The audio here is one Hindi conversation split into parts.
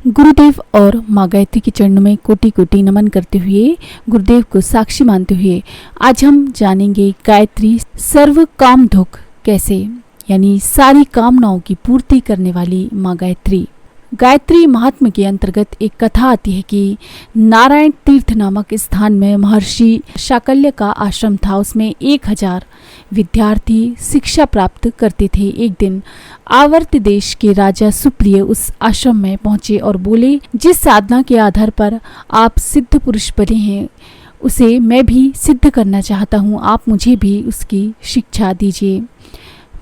गुरुदेव और माँ गायत्री के चरणों में कोटि कोटि नमन करते हुए, गुरुदेव को साक्षी मानते हुए आज हम जानेंगे गायत्री सर्व काम दुख कैसे, यानी सारी कामनाओं की पूर्ति करने वाली माँ गायत्री। गायत्री महात्म्य के अंतर्गत एक कथा आती है कि नारायण तीर्थ नामक स्थान में महर्षि शाकल्य का आश्रम था। उसमें 1000 विद्यार्थी शिक्षा प्राप्त करते थे। एक दिन आवर्त देश के राजा सुप्रिय उस आश्रम में पहुंचे और बोले, जिस साधना के आधार पर आप सिद्ध पुरुष बने हैं उसे मैं भी सिद्ध करना चाहता हूं, आप मुझे भी उसकी शिक्षा दीजिए।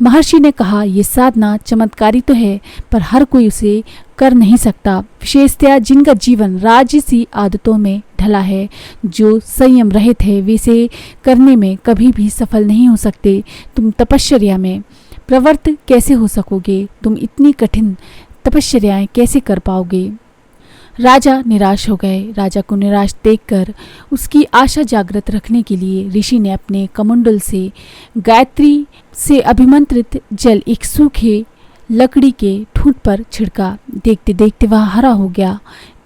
महर्षि ने कहा, ये साधना चमत्कारी तो है पर हर कोई उसे कर नहीं सकता, विशेषतया जिनका जीवन राजसी आदतों में ढला है, जो संयम रहित है, वे इसे करने में कभी भी सफल नहीं हो सकते। तुम तपश्चर्या में प्रवृत्त कैसे हो सकोगे? तुम इतनी कठिन तपश्चर्याएं कैसे कर पाओगे? राजा निराश हो गए। राजा को निराश देखकर उसकी आशा जागृत रखने के लिए ऋषि ने अपने कमंडल से गायत्री से अभिमंत्रित जल एक सूखे लकड़ी के ठूंठ पर छिड़का। देखते देखते वह हरा हो गया।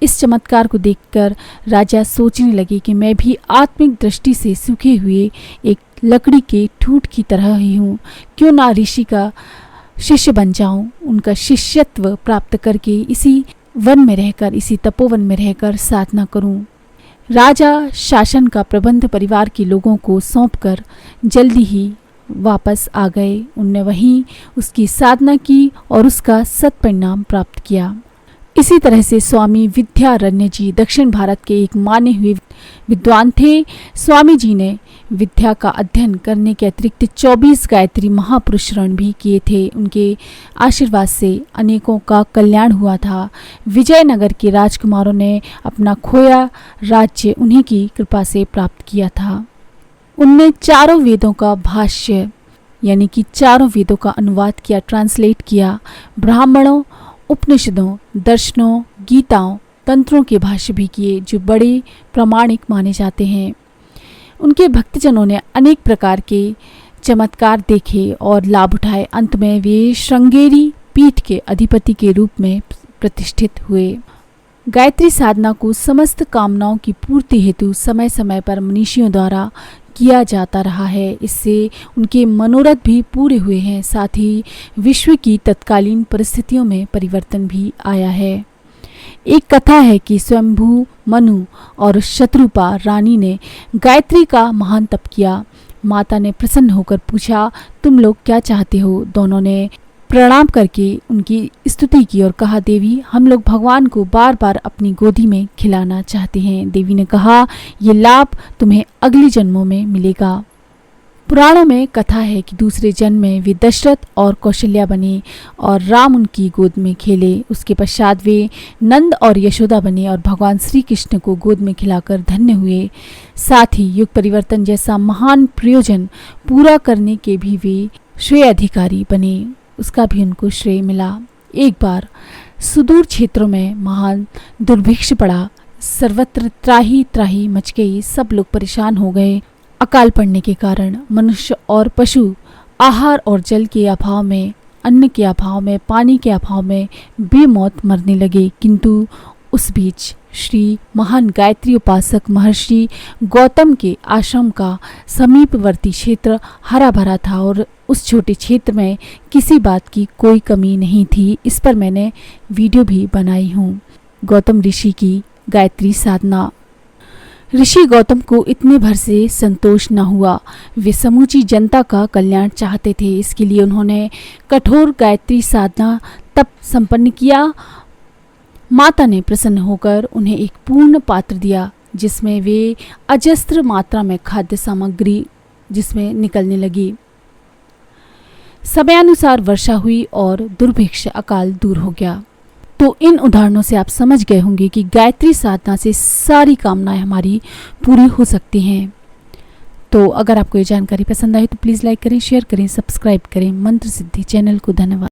इस चमत्कार को देखकर राजा सोचने लगे कि मैं भी आत्मिक दृष्टि से सूखे हुए एक लकड़ी के ठूंठ की तरह ही हूँ, क्यों ना ऋषि का शिष्य बन जाऊं, उनका शिष्यत्व प्राप्त करके इसी वन में रहकर, इसी तपोवन में रहकर साधना करूं। राजा शासन का प्रबंध परिवार के लोगों को सौंपकर जल्दी ही वापस आ गए। उनने वहीं उसकी साधना की और उसका सत्परिणाम प्राप्त किया। इसी तरह से स्वामी विद्यारण्य जी दक्षिण भारत के एक माने हुए विद्वान थे। स्वामी जी ने विद्या का अध्ययन करने के अतिरिक्त 24 गायत्री महापुरुषरण भी किए थे। उनके आशीर्वाद से अनेकों का कल्याण हुआ था। विजयनगर के राजकुमारों ने अपना खोया राज्य उन्हीं की कृपा से प्राप्त किया था। उनने चारों वेदों का भाष्य, यानी कि चारों वेदों का अनुवाद किया, ट्रांसलेट किया। ब्राह्मणों, उपनिषदों, दर्शनों, गीताओं, तंत्रों के भाष्य भी किए, जो बड़े प्रामाणिक माने जाते हैं। उनके भक्तजनों ने अनेक प्रकार के चमत्कार देखे और लाभ उठाए। अंत में वे श्रृंगेरी पीठ के अधिपति के रूप में प्रतिष्ठित हुए। गायत्री साधना को समस्त कामनाओं की पूर्ति हेतु समय समय पर मनीषियों द्वारा किया जाता रहा है। इससे उनके मनोरथ भी पूरे हुए हैं, साथ ही विश्व की तत्कालीन परिस्थितियों में परिवर्तन भी आया है। एक कथा है कि स्वयंभू मनु और शत्रुपा रानी ने गायत्री का महान तप किया। माता ने प्रसन्न होकर पूछा, तुम लोग क्या चाहते हो? दोनों ने प्रणाम करके उनकी स्तुति की और कहा, देवी, हम लोग भगवान को बार बार अपनी गोदी में खिलाना चाहते हैं। देवी ने कहा, ये लाभ तुम्हें अगले जन्मों में मिलेगा। पुराणों में कथा है कि दूसरे जन्म में वे दशरथ और कौशल्या बने और राम उनकी गोद में खेले। उसके पश्चात वे नंद और यशोदा बने और भगवान श्री कृष्ण को गोद में खिलाकर धन्य हुए। साथ ही युग परिवर्तन जैसा महान प्रयोजन पूरा करने के भी वे श्रेय अधिकारी बने, उसका भी उनको श्रेय मिला। एक बार सुदूर क्षेत्रों में महान दुर्भिक्ष पड़ा। सर्वत्र त्राही त्राही मच गई। सब लोग परेशान हो गए। अकाल पड़ने के कारण मनुष्य और पशु आहार और जल के अभाव में, अन्न के अभाव में, पानी के अभाव में बेमौत मरने लगे। किंतु उस बीच श्री महान गायत्री उपासक महर्षि गौतम के आश्रम का समीपवर्ती क्षेत्र हरा भरा था और उस छोटे क्षेत्र में किसी बात की कोई कमी नहीं थी। इस पर मैंने वीडियो भी बनाई हूँ। गौतम ऋषि की गायत्री साधना। ऋषि गौतम को इतने भर से संतोष न हुआ। वे समूची जनता का कल्याण चाहते थे। इसके लिए उन्होंने कठोर गायत्री साधना तप संपन्न किया। माता ने प्रसन्न होकर उन्हें एक पूर्ण पात्र दिया, जिसमें वे अजस्त्र मात्रा में खाद्य सामग्री जिसमें निकलने लगी। समयानुसार वर्षा हुई और दुर्भिक्ष अकाल दूर हो गया। तो इन उदाहरणों से आप समझ गए होंगे कि गायत्री साधना से सारी कामनाएं हमारी पूरी हो सकती हैं। तो अगर आपको ये जानकारी पसंद आई तो प्लीज़ लाइक करें, शेयर करें, सब्सक्राइब करें। मंत्र सिद्धि चैनल को धन्यवाद।